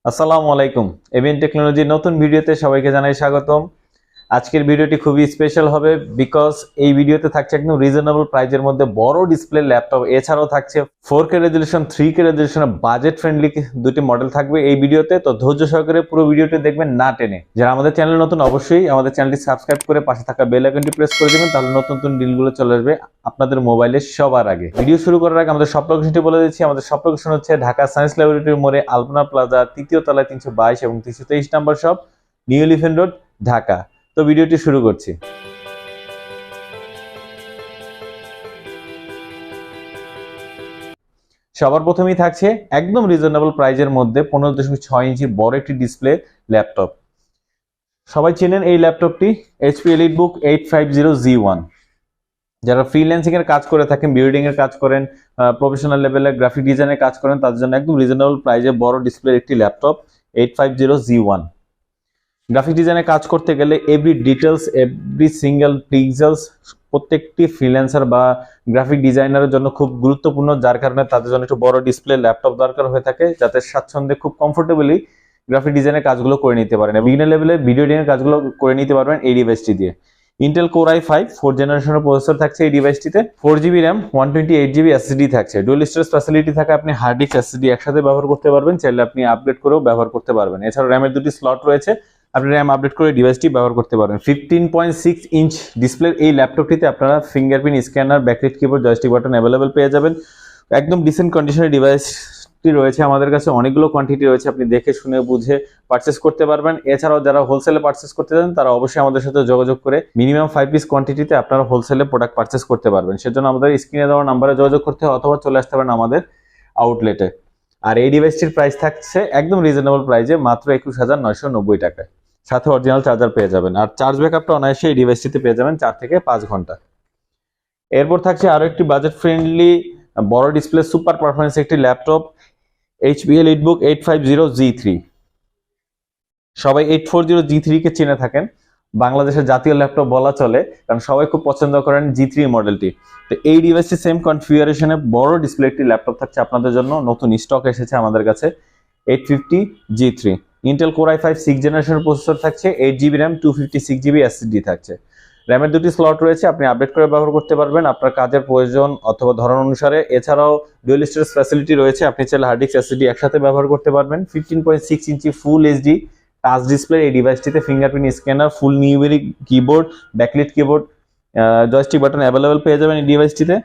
আসসালামু আলাইকুম। ABN technology নতুন ভিডিওতে সবাইকে জানাই স্বাগতম। আজকের ভিডিওটি খুবই স্পেশাল হবে বিকজ এই ভিডিওতে থাকছে একদম রিজনেবল প্রাইজের মধ্যে বড় ডিসপ্লে ল্যাপটপ, এছাড়াও থাকছে 4K resolution 3K resolution budget friendly দুটি মডেল থাকবে এই ভিডিওতে। তো ধৈর্য সহকারে পুরো ভিডিওটি দেখবেন না টেনে। যারা আমাদের চ্যানেল নতুন অবশ্যই আমাদের চ্যানেলটি সাবস্ক্রাইব করে পাশে থাকা বেল আইকনটি প্রেস করে দিবেন, তাহলে নতুন নতুন ডিলগুলো চলে আসবে আপনাদের মোবাইলে সবার আগে। ভিডিও শুরু করার আগে আমাদের শপ লোকেশনটি বলে দিচ্ছি। আমাদের শপ লোকেশন হচ্ছে ঢাকা সায়েন্স ল্যাবরেটরির মোড়ে আলপনা প্লাজা, তৃতীয় তলায় 322 এবং 323 নম্বর shop, new elephant road, Dhaka. তো ভিডিওটি শুরু করছি। সবার প্রথমেই থাকছে একদম রিজনেবল প্রাইজের মধ্যে 15.6 ইঞ্চির বড় একটি ডিসপ্লে ল্যাপটপ। সবাই চেনেন এই ল্যাপটপটি এইচপি এলিটবুক 850G1। যারা ফ্রিল্যান্সিং এর কাজ করে থাকেন, বিল্ডিং এর কাজ করেন, প্রফেশনাল লেভেলে গ্রাফিক ডিজাইনের কাজ করেন, তাদের জন্য একদম রিজনেবল প্রাইজে বড় ডিসপ্লে একটি ল্যাপটপ 850G1। গ্রাফিক ডিজাইনে কাজ করতে গেলে every details, every single pixels প্রত্যেকটি ফ্রিল্যান্সার বা গ্রাফিক ডিজাইনারের জন্য খুব গুরুত্বপূর্ণ, যার কারণে তাদের জন্য একটু বড় ডিসপ্লে ল্যাপটপ দরকার হয়ে থাকে, যাতে স্বাচ্ছন্দ্যে খুব কমফোর্টেবলি গ্রাফিক ডিজাইনের কাজগুলো করে নিতে পারেন। বিগিনার লেভেলে ভিডিও এডিটিংয়ের কাজগুলো করে নিতে পারবেন এই ডিভাইসটি দিয়ে। ইন্টেল কোর i5 4 জেনারেশনের প্রসেসর থাকছে এই ডিভাইসটিতে। 4GB র্যাম, 128GB এসএসডি থাকছে। ডুয়াল স্টোরেজ ফ্যাসিলিটি থাকে, আপনি হার্ড ডিস্ক এসএসডি একসাথে ব্যবহার করতে পারবেন, চাইলে আপনি আপগ্রেড করেও ব্যবহার করতে পারবেন। এছাড়াও র্যামের দুটি স্লট রয়েছে, আপনি র্যাম আপডেট করে ডিভাইসটি ব্যবহার করতে পারবেন। 15.6 ইঞ্চ ডিসপ্লে এই ল্যাপটপটিতে আপনারা fingerprint scanner, backlight keyboard, joystick button available পেয়ে যাবেন। একদম ডিসেন্ট কন্ডিশনের ডিভাইসটি রয়েছে আমাদের কাছে, অনেকগুলো কোয়ান্টিটি রয়েছে, আপনি দেখে শুনে বুঝে পারচেস করতে পারবেন। এছাড়াও যারা হোলসেলে পারচেস করতে চান তারা অবশ্যই আমাদের সাথে যোগাযোগ করে মিনিমাম 5 পিস কোয়ান্টিটিতে আপনারা হোলসেলে প্রোডাক্ট পারচেস করতে পারবেন। সেজন্য আমাদের স্ক্রিনে দেওয়া নাম্বারে যোগাযোগ করতে হবে অথবা চলে আসতে পারেন আমাদের আউটলেটে। আর এই ডিভাইসটির প্রাইস থাকছে একদম রিজনেবল প্রাইসে মাত্র 21,990 টাকায়। সাথে অরিজিনাল চার্জার পেয়ে যাবেন, আর চার্জ ব্যাকআপটা অনায়াসে এই ডিভাইসটিতে পেয়ে যাবেন 4 থেকে 5 ঘন্টা। এরপর থাকছে আরো একটি বাজেট ফ্রেন্ডলি বড় ডিসপ্লে সুপার পারফরমেন্স একটি ল্যাপটপ এইচপি এলিটবুক 850G3। সবাই 840G3 কে চিনে থাকেন, বাংলাদেশের জাতীয় ল্যাপটপ বলা চলে, কারণ সবাই খুব পছন্দ করেন G3 মডেলটি। তো এই ডিভাইসটি সেম কনফিগারেশনে বড় ডিসপ্লে একটি ল্যাপটপ থাকছে আপনাদের জন্য, নতুন স্টক এসেছে আমাদের কাছে 850G3। ইন্টেল কোর i5 6 জেনারেশনের প্রসেসর থাকছে, 8GB র্যাম, 256GB এসএসডি থাকছে। র্যামের দুটি স্লট রয়েছে, আপনি আপডেট করে ব্যবহার করতে পারবেন আপনার কাজের প্রয়োজন অথবা ধরন অনুসারে। এছাড়াও ডুয়াল স্টোরেজ ফ্যাসিলিটি রয়েছে, আপনি চাইলে হার্ড ডিস্ক এসএসডি একসাথে ব্যবহার করতে পারবেন। 15.6 inch full HD touch display এই ডিভাইসটিতে, fingerprint scanner, full numeric keyboard, backlight keyboard, joystick button available পেয়ে যাবেন এই ডিভাইসটিতে।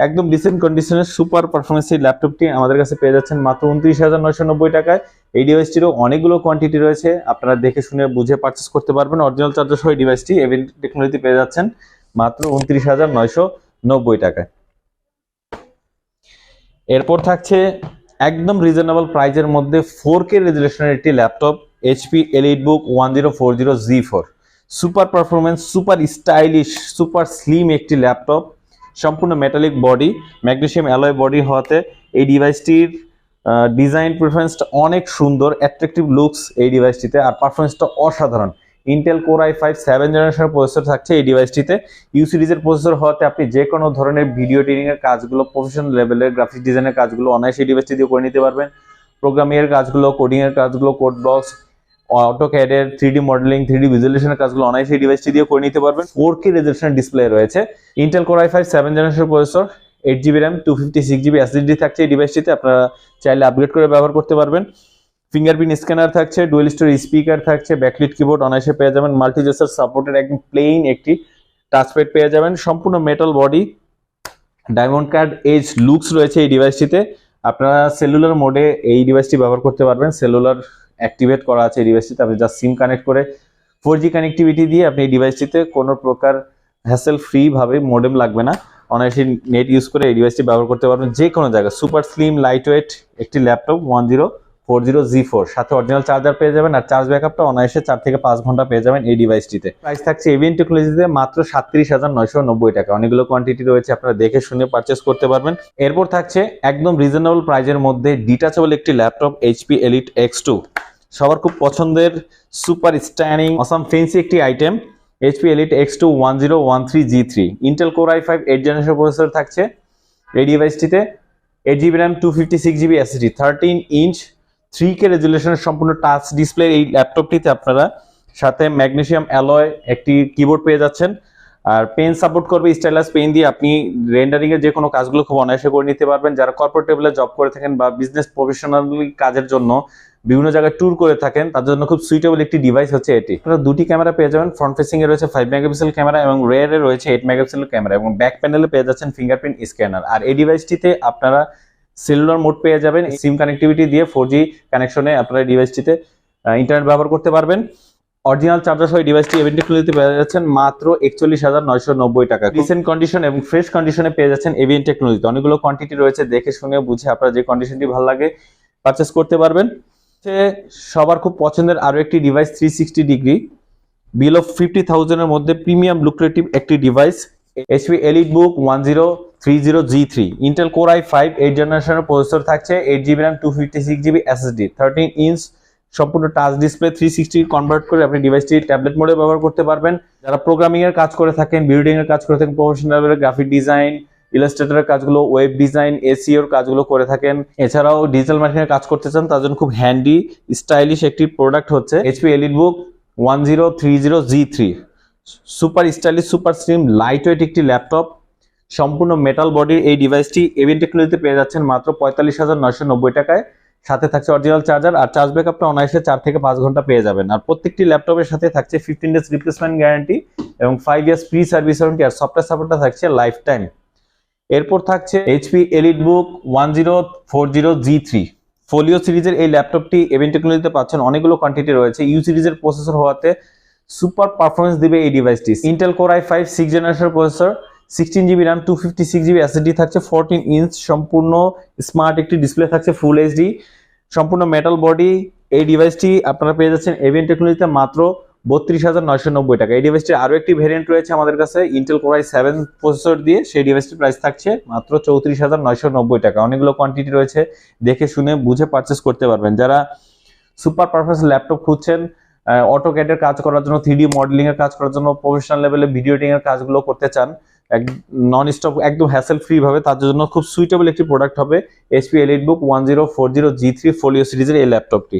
একদম ডিসেন্ট কন্ডিশনের সুপার পারফরমেন্স এই ল্যাপটপটি আমাদের কাছে পেয়ে যাচ্ছেন মাত্র 29,990 টাকায়। এই ডিভাইসটিরও অনেকগুলো কোয়ান্টিটি রয়েছে, আপনারা দেখে শুনে বুঝে পারচেস করতে পারবেন। অরিজিনাল চার্জার সহ এই ডিভাইসটি এবিএন টেকনোলজিতে পেয়ে যাচ্ছেন মাত্র 29,990 টাকায়। এরপর থাকছে একদম রিজনেবল প্রাইজের মধ্যে 4K রেজোলিউশনের একটি laptop HP EliteBook 1040G4। Super performance, super stylish, super slim একটি ল্যাপটপ, সম্পূর্ণ metallic body, magnesium alloy body হওয়াতে এই ডিভাইসটির ডিজাইন প্রেফারেন্সটা অনেক সুন্দর, অ্যাট্রাকটিভ লুকস এই ডিভাইসটিতে, আর পারফরমেন্সটা অসাধারণ। ইন্টেল কোর i5 7 জেনারেশনের প্রসেসর থাকছে এই ডিভাইসটিতে। ইউ সিরিজের প্রসেসর হওয়াতে আপনি যে কোনো ধরনের ভিডিও এডিটিং এর কাজগুলো, প্রফেশনাল লেভেলের গ্রাফিক ডিজাইনের কাজগুলো অনায়াসে এই ডিভাইসটি দিয়ে করে নিতে পারবেন। প্রোগ্রামিং এর কাজগুলো, কোডিং এর কাজগুলো, কোড ব্লকস, AutoCAD এর 3D মডেলিং, 3D ভিজুয়ালাইজেশনের কাজগুলো অনায়াসে এই ডিভাইসটি দিয়ে করে নিতে পারবেন। 4K রেজোলিউশন ডিসপ্লে রয়েছে। ইন্টেল কোর i5 7 জেনারেশনের processor, 8GB RAM, 256GB SSD থাকছে এই ডিভাইসটিতে, আপনারা চাইলে আপগ্রেড করে ব্যবহার করতে পারবেন। ফিঙ্গারপ্রিন্ট স্ক্যানার থাকছে, ডুয়াল স্টোরেজ স্পিকার থাকছে, ব্যাকলাইট কিবোর্ড অনায়াসে পেয়ে যাবেন, মাল্টিজেসার সাপোর্টেড একদম প্লেন একটি টাচপ্যাড পেয়ে যাবেন, সম্পূর্ণ metal body, diamond cut edge looks রয়েছে এই ডিভাইসটিতে। আপনারা সেলুলার মোডে এই ডিভাইসটি ব্যবহার করতে পারবেন, সেলুলার অ্যাক্টিভেট করা আছে এই ডিভাইসটিতে। আপনি জাস্ট সিম কানেক্ট করে 4G কানেক্টিভিটি দিয়ে আপনি এই ডিভাইসটিতে কোনো প্রকার হ্যাসেল ফ্রি ভাবে, মডেম লাগবে না, অনায়াসে নেট ইউজ করে এই ডিভাইসটি ব্যবহার করতে পারবেন যে কোনো জায়গায়। সুপার স্লিম লাইট ওয়েট একটি ল্যাপটপ 1040G4, সাথে অরিজিনাল চার্জার পেয়ে যাবেন, আর চার্জ ব্যাকআপটা অনায়াসে 4 থেকে 5 ঘন্টা পেয়ে যাবেন এই ডিভাইসটিতে। প্রাইস থাকছে এবিএন টেকনোলজিতে মাত্র 37,990 টাকা। অনেকগুলো কোয়ান্টিটি রয়েছে, আপনারা দেখে শুনে পারচেস করতে পারবেন। এরপর থাকছে একদম রিজনেবল প্রাইজের মধ্যে ডিটাচেবল একটি ল্যাপটপ এইচপি এলিট X2। সবার খুব পছন্দের সুপার স্ট্যানিং অসাম ফেন্সি একটি item HP elite X2 1013G3। Intel core i5 8 generation processor থাকছে এই ডিভাইসটিতে, 8GB RAM, 256GB SSD, 13 inch 3K রেজুলেশনের সম্পূর্ণ টাচ ডিসপ্লে এই ল্যাপটপটিতে আপনারা সাথে ম্যাগনেসিয়াম অ্যালয় একটি কিবোর্ড পেয়ে যাচ্ছেন। আর পেন সাপোর্ট করবে, স্টাইলাস পেন দিয়ে আপনি রেন্ডারিং এর যে কোনো কাজগুলো খুব অনায়াসে করে নিতে পারবেন। যারা কর্পোরেট লেভেলে জব করে থাকেন বা বিজনেস প্রফেশনালি কাজের জন্য বিভিন্ন জায়গায় ট্যুর করে থাকেন, তাদের জন্য খুব সুইটেবল একটি ডিভাইস হচ্ছে এটি। আপনারা দুটি ক্যামেরা পেয়ে যাবেন, ফ্রন্ট ফেসিং এ রয়েছে 5 মেগাপিক্সেল ক্যামেরা এবং রেয়ার এ রয়েছে 8 মেগাপিক্সেল ক্যামেরা এবং ব্যাক প্যানেলে পেয়ে যাচ্ছেন ফিঙ্গারপ্রিন্ট স্ক্যানার। আর এই ডিভাইসটিতে আপনারা সেলুলার মোড পেয়ে যাবেন, সিম কানেক্টিভিটি দিয়ে 4G কানেকশনে আপনারা এই ডিভাইসটিতে ইন্টারনেট ব্যবহার করতে পারবেন। অরিজিনাল চার্জার সহ ডিভাইসটি ABN টেকনোলজিতে পেয়ে যাচ্ছেন মাত্র 41,990 টাকা। রিসেন্ট কন্ডিশন এবং ফ্রেশ কন্ডিশনে পেয়ে যাচ্ছেন ABN টেকনোলজিতে। অনেকগুলো কোয়ান্টিটি রয়েছে, দেখে শুনে বুঝে আপনারা যে কন্ডিশনটি ভালো লাগে পারচেস করতে পারবেন। সবার খুব পছন্দের আরো একটি ডিভাইস 360 ডিগ্রি বিলো 50,000 এর মধ্যে প্রিমিয়াম লুক্রেটিভ একটি device HP EliteBook 1030G3 Intel Core i5 8 জেনারেশনের প্রসেসর থাকছে, 8GB RAM 256GB SSD 13 inch সম্পূর্ণ টাচ ডিসপ্লে 360 কনভার্ট করে আপনি ডিভাইসটি ট্যাবলেট মোডে ব্যবহার করতে পারবেন। যারা প্রোগ্রামিং এর কাজ করে থাকেন, বিল্ডিং এর কাজ করে থাকেন, প্রফেশনাল গ্রাফিক ডিজাইন, ইলাস্ট্রেটরের কাজগুলো, ওয়েব ডিজাইন, SEO এর কাজগুলো করে থাকেন, এছাড়াও ডিজিটাল মার্কেটিং এর কাজ করতে চান, তার জন্য খুব হ্যান্ডি স্টাইলিশ একটি প্রোডাক্ট হচ্ছে HP EliteBook 1030G3 super stylish super slim light weight একটি ল্যাপটপ। সম্পূর্ণ মেটাল বডির এই ডিভাইসটি ABN টেকনোলজিতে পেয়ে যাচ্ছেন মাত্র 45,990 টাকায়। সাথে থাকছে অরিজিনাল চার্জার আর চার্জ ব্যাকআপটা অনায়াসে 4 থেকে 5 ঘন্টা পেয়ে যাবেন। আর প্রত্যেকটি ল্যাপটপের সাথে থাকছে 15 ডেজ রিপ্লেসমেন্ট গ্যারান্টি এবং 5 ইয়ার্স ফ্রি সার্ভিস ওয়ারেন্টি আর সফটওয়্যার সাপোর্টটা থাকছে লাইফ টাইম। এরপর থাকছে HP EliteBook 1040G3 ফোলিও সিরিজের এই ল্যাপটপটি ABN টেকনোলজিতে পাচ্ছেন। অনেকগুলো কোয়ান্টিটি রয়েছে, ইউ সিরিজের প্রসেসর হওয়াতে সুপার পারফরমেন্স দিবে এই ডিভাইসটি। Intel Core i5 6 generation processor, 16GB RAM 256GB SSD থাকছে, 14 ইঞ্চ সম্পূর্ণ স্মার্ট একটি ডিসপ্লে থাকছে, ফুল HD সম্পূর্ণ মেটাল বডি। এই ডিভাইসটি আপনারা পেয়ে যাচ্ছেন ABN টেকনোলজিতে মাত্র 32,990 টাকা। এই ডিভাইসটির আরো একটি ভেরিয়েন্ট রয়েছে আমাদের কাছে Intel Core i7 প্রসেসর দিয়ে, সেই ডিভাইসটির প্রাইস থাকছে মাত্র 34,990 টাকা। অনেকগুলো কোয়ান্টিটি রয়েছে, দেখে শুনে বুঝে পারচেস করতে পারবেন। যারা সুপার পারফরমেন্স ল্যাপটপ খুঁজছেন, AutoCAD এর কাজ করার জন্য, 3D মডেলিং এর কাজ করার জন্য, প্রফেশনাল লেভেলে ভিডিও এডিটিং এর কাজগুলো করতে চান নন স্টপ একদম হ্যাসেল ফ্রি ভাবে, তার জন্য খুব সুইটেবল একটি প্রোডাক্ট হবে HP EliteBook 1040G3 ফোলিও সিরিজের এই ল্যাপটপটি।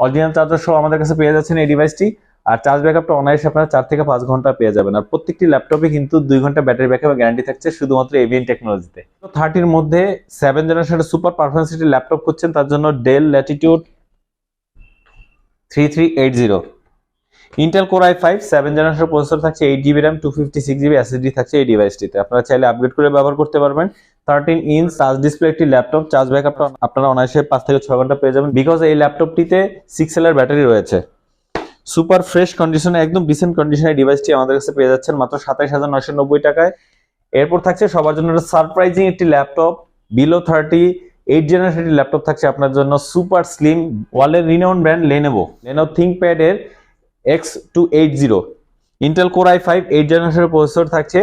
অরিজিনাল চার্জার সহ আমাদের কাছে পেয়ে যাচ্ছেন এই ডিভাইসটি আর চার্জ ব্যাকআপটা অনায়াসে আপনারা 4 থেকে 5 ঘন্টা পেয়ে যাবেন। আর প্রত্যেকটি ল্যাপটপে কিন্তু 2 ঘন্টা ব্যাটারি ব্যাকআপ গ্যারান্টি থাকছে শুধুমাত্র ABN টেকনোলজিতে। তো 30 মধ্যে 7 জেনারেশনের সুপার পারফরমেন্স একটি ল্যাপটপ খুঁজছেন, তার জন্য Dell Latitude 3380 Intel Core i5 7 generation processor থাকছে, 8GB RAM 256GB SSD থাকছে এই ডিভাইসটিতে। আপনারা চাইলে আপগ্রেড করে ব্যবহার করতে পারবেন। 13 ইঞ্চ টাচ ডিসপ্লে একটি ল্যাপটপ, চার্জ ব্যাকআপটা আপনারা অনায়াসে 5 থেকে 6 ঘন্টা পেয়ে যাবেন বিকজ এই ল্যাপটপটিতে 6 এর ব্যাটারি রয়েছে। সুপার ফ্রেশ কন্ডিশনে একদম ডিসেন্ট কন্ডিশনে ডিভাইসটি আমাদের কাছে পেয়ে যাচ্ছেন মাত্র 27,990 টাকায়। এরপর থাকছে সবার জন্য সারপ্রাইজিং একটি ল্যাপটপ বিলো 38 জেনারেশন ল্যাপটপ থাকছে আপনার জন্য, সুপার স্লিম ওয়ালের রিনাউন্ড ব্র্যান্ড Lenovo ThinkPad এর X280 Intel Core i5 8 জেনারেশনের প্রসেসর থাকছে,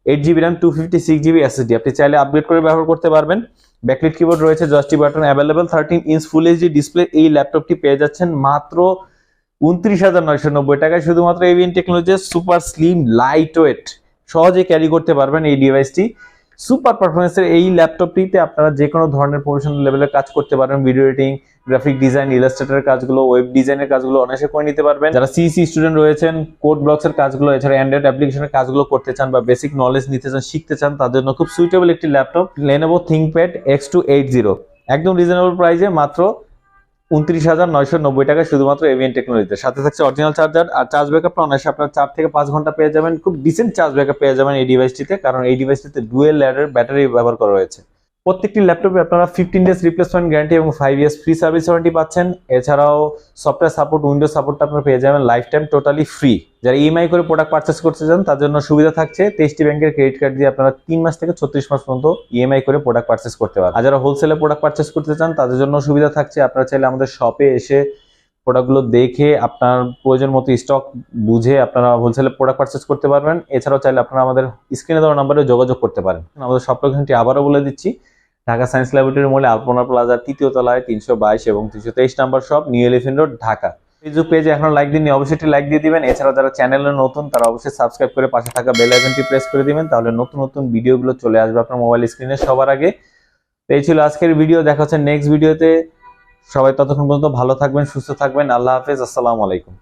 8GB RAM 256GB SSD। আপনি চাইলে আপগ্রেড করে ব্যবহার করতে পারবেন। ব্যাকলাইট কিবোর্ড রয়েছে, জয়স্টিক বাটন অ্যাভেলেবল, 13 ইঞ্চ ফুল HD ডিসপ্লে এই ল্যাপটপটি পেয়ে যাচ্ছেন মাত্র 29,990 টাকায় শুধুমাত্র ABN টেকনোলজির সুপার স্লিম লাইট ওয়েট সহজে ক্যারি করতে পারবেন এই ডিভাইসটি। সুপার পারফরমেন্সের এই ল্যাপটপটিতে আপনারা যে কোনো ধরনের প্রফেশনাল লেভেলের কাজ করতে পারবেন, ভিডিও এডিটিং, গ্রাফিক ডিজাইন, ইলাস্ট্রেটরের কাজগুলো, ওয়েব ডিজাইনের কাজগুলো অনায়াসে করে নিতে পারবেন। যারা CC স্টুডেন্ট রয়েছেন, কোড ব্লকস এর কাজগুলো, এছাড়া অ্যান্ড্রয়েড অ্যাপ্লিকেশনের কাজগুলো করতে চান বা বেসিক নলেজ নিতে চান, শিখতে চান, তাদের জন্য খুব সুইটেবল একটি ল্যাপটপ Lenovo ThinkPad X280 একদম রিজনেবল প্রাইসে মাত্র 29,990 টাকা শুধুমাত্র ABN টেকনোলজিতে। সাথে থাকছে অরিজিনাল চার্জার আর চার্জ ব্যাকআপটা অনায়াসে আপনার 4 থেকে 5 ঘন্টা পেয়ে যাবেন। খুব ডিসেন্ট চার্জ ব্যাকআপ পেয়ে যাবেন এই ডিভাইসটিতে, কারণ এই ডিভাইসটিতে ডুয়েল লেয়ারের ব্যাটারি ব্যবহার করা হয়েছে। প্রত্যেকটি ল্যাপটপে আপনারা 15 ডেজ রিপ্লেসমেন্ট গ্যারান্টি এবং 5 ইয়ার্স ফ্রি সার্ভিস ওয়ারেন্টি পাচ্ছেন। এছাড়াও সফটওয়্যার সাপোর্ট, উইন্ডোজ সাপোর্টটা আপনারা পেয়ে যাবেন লাইফ টাইম টোটালি ফ্রি। যারা EMI করে প্রোডাক্ট পারচেস করতে চান তার জন্য সুবিধা থাকছে 23টি ব্যাংকের ক্রেডিট কার্ড দিয়ে আপনারা 3 মাস থেকে 36 মাস পর্যন্ত EMI করে প্রোডাক্ট পারচেস করতে পারবেন। আর যারা হোলসেলে প্রোডাক্ট পারচেস করতে চান তাদের জন্য সুবিধা থাকছে, আপনারা চাইলে আমাদের শপে এসে প্রোডাক্টগুলো দেখে আপনার প্রয়োজন মতো স্টক বুঝে আপনারা হোলসেলে প্রোডাক্ট পারচেস করতে পারবেন। এছাড়াও চাইলে আপনারা আমাদের স্ক্রিনে দেওয়া নম্বরে যোগাযোগ করতে পারেন। আমাদের শপ লোকেশনটি আবারও বলে দিচ্ছি, ঢাকা সায়েন্স ল্যাবরেটরির মোড়ে আলপনা প্লাজার 3য় তলায় 322 এবং 323 number shop, new elephant road, Dhaka. Facebook পেজে এখনো লাইক দিননি, অবশ্যই লাইক দিয়ে দিবেন। এছাড়াও যারা চ্যানেলে নতুন তারা অবশ্যই সাবস্ক্রাইব করে পাশে থাকা বেল আইকনটি প্রেস করে দিবেন, তাহলে নতুন নতুন ভিডিওগুলো চলে আসবে আপনার মোবাইল স্ক্রিনে সবার আগে। তো এই ছিল আজকের ভিডিও, দেখা হচ্ছে নেক্সট ভিডিওতে। সবাই ততক্ষণ পর্যন্ত ভালো থাকবেন, সুস্থ থাকবেন। আল্লাহ হাফেজ, আসসালামু আলাইকুম।